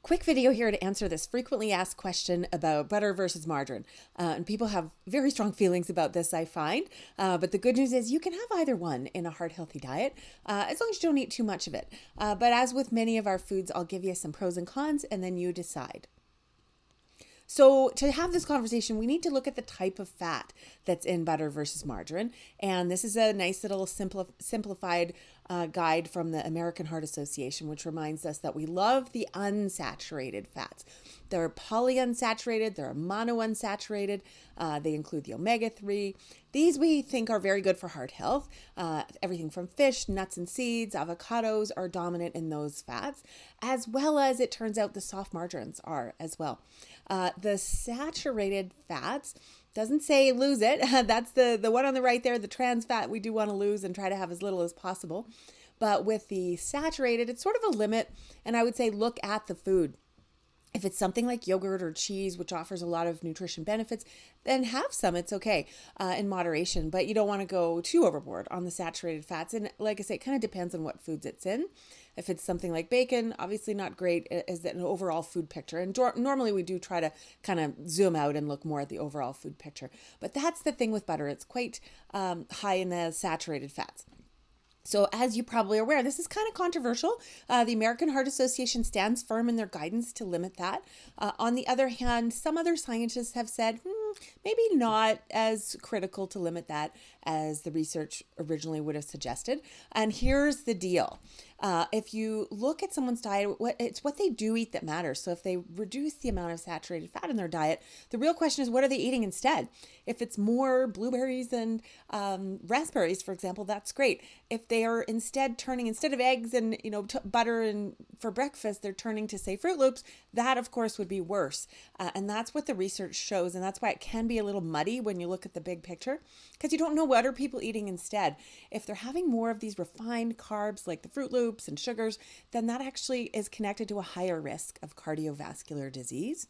Quick video here to answer this frequently asked question about butter versus margarine. And people have very strong feelings about this, I find. But the good news is you can have either one in a heart healthy diet, as long as you don't eat too much of it. But as with many of our foods, I'll give you some pros and cons and then you decide. So to have this conversation, we need to look at the type of fat that's in butter versus margarine. And this is a nice little simplified guide from the American Heart Association, which reminds us that we love the unsaturated fats. They're polyunsaturated, they're monounsaturated, they include the omega-3. These we think are very good for heart health. Everything from fish, nuts and seeds, avocados are dominant in those fats, as well as it turns out the soft margarines are as well. The saturated fats, doesn't say lose it. That's the one on the right there, the trans fat we do want to lose and try to have as little as possible. But with the saturated, it's sort of a limit. And I would say look at the food. If it's something like yogurt or cheese, which offers a lot of nutrition benefits, then have some. It's okay in moderation, but you don't want to go too overboard on the saturated fats. And like I say, it kind of depends on what foods it's in. If it's something like bacon, obviously not great as an overall food picture. And normally we do try to kind of zoom out and look more at the overall food picture. But that's the thing with butter. It's quite high in the saturated fats. So as you probably are aware, this is kind of controversial. The American Heart Association stands firm in their guidance to limit that. On the other hand, some other scientists have said, maybe not as critical to limit that as the research originally would have suggested. And here's the deal. If you look at someone's diet, it's what they do eat that matters. So if they reduce the amount of saturated fat in their diet, the real question is, what are they eating instead? If it's more blueberries and raspberries, for example, that's great. If they are instead of eggs and butter and for breakfast, they're turning to say Fruit Loops, that of course would be worse. And that's what the research shows. And that's why it can be a little muddy when you look at the big picture, because you don't know what are people eating instead. If they're having more of these refined carbs like the Fruit Loops and sugars, then that actually is connected to a higher risk of cardiovascular disease.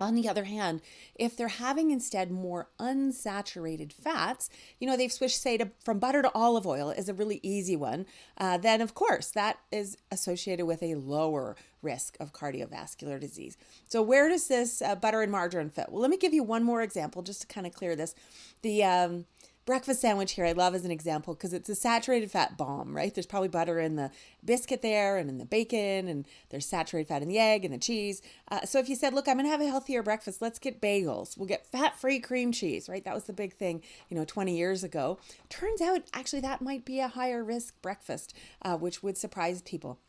On the other hand, if they're having instead more unsaturated fats, they've switched, say, from butter to olive oil is a really easy one, then of course that is associated with a lower risk of cardiovascular disease. So where does this butter and margarine fit? Well, let me give you one more example just to kind of clear this. The breakfast sandwich here I love as an example because it's a saturated fat bomb, right? There's probably butter in the biscuit there and in the bacon, and there's saturated fat in the egg and the cheese. So if you said, look, I'm going to have a healthier breakfast, let's get bagels. We'll get fat-free cream cheese, right? That was the big thing, 20 years ago. Turns out actually that might be a higher risk breakfast, which would surprise people.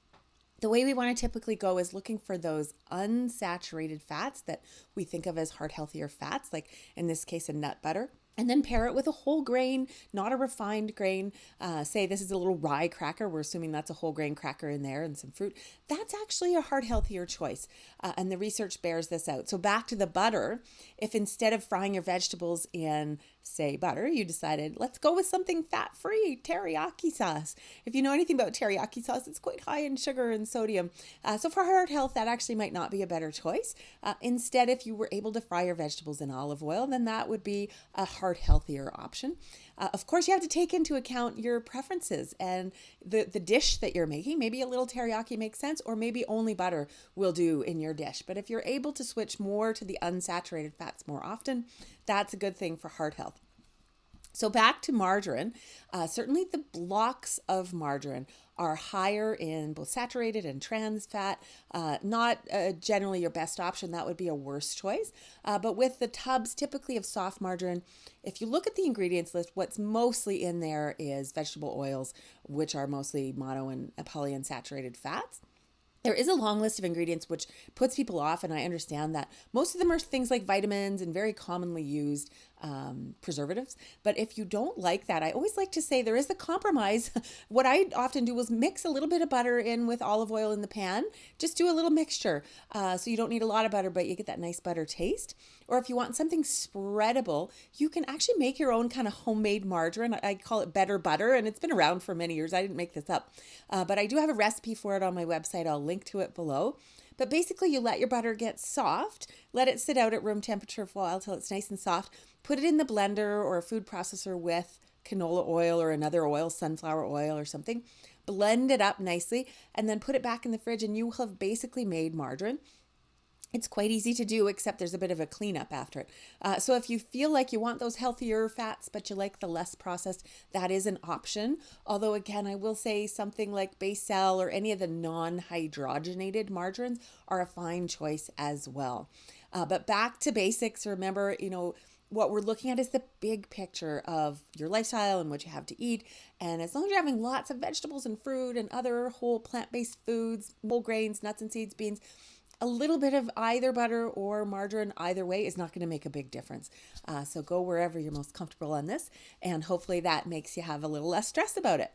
The way we want to typically go is looking for those unsaturated fats that we think of as heart healthier fats, like in this case, a nut butter. And then pair it with a whole grain, not a refined grain. Say this is a little rye cracker. We're assuming that's a whole grain cracker in there and some fruit. That's actually a heart healthier choice. And the research bears this out. So back to the butter, if instead of frying your vegetables in, say, butter, you decided, let's go with something fat-free, teriyaki sauce. If you know anything about teriyaki sauce, it's quite high in sugar and sodium. So for heart health, that actually might not be a better choice. Instead, if you were able to fry your vegetables in olive oil, then that would be a heart healthier option. Of course, you have to take into account your preferences and the dish that you're making. Maybe a little teriyaki makes sense, or maybe only butter will do in your dish. But if you're able to switch more to the unsaturated fats more often, that's a good thing for heart health. So back to margarine, certainly the blocks of margarine are higher in both saturated and trans fat. Not generally your best option. That would be a worse choice. But with the tubs typically of soft margarine, if you look at the ingredients list, what's mostly in there is vegetable oils, which are mostly mono and polyunsaturated fats. There is a long list of ingredients which puts people off, and I understand that. Most of them are things like vitamins and very commonly used preservatives. But if you don't like that, I always like to say there is a compromise. What I often do is mix a little bit of butter in with olive oil in the pan. Just do a little mixture. So you don't need a lot of butter, but you get that nice butter taste. Or if you want something spreadable, you can actually make your own kind of homemade margarine. I call it Better Butter, and it's been around for many years. I didn't make this up. But I do have a recipe for it on my website. I'll link to it below. But basically, you let your butter get soft, let it sit out at room temperature for a while till it's nice and soft. Put it in the blender or a food processor with canola oil or another oil, sunflower oil or something. blend it up nicely, and then put it back in the fridge, and you will have basically made margarine. It's quite easy to do, except there's a bit of a cleanup after it. So if you feel like you want those healthier fats, but you like the less processed, that is an option. Although again, I will say something like Baicel or any of the non-hydrogenated margarines are a fine choice as well. But back to basics, remember, what we're looking at is the big picture of your lifestyle and what you have to eat. And as long as you're having lots of vegetables and fruit and other whole plant-based foods, whole grains, nuts and seeds, beans, a little bit of either butter or margarine either way is not going to make a big difference. So go wherever you're most comfortable on this, and hopefully that makes you have a little less stress about it.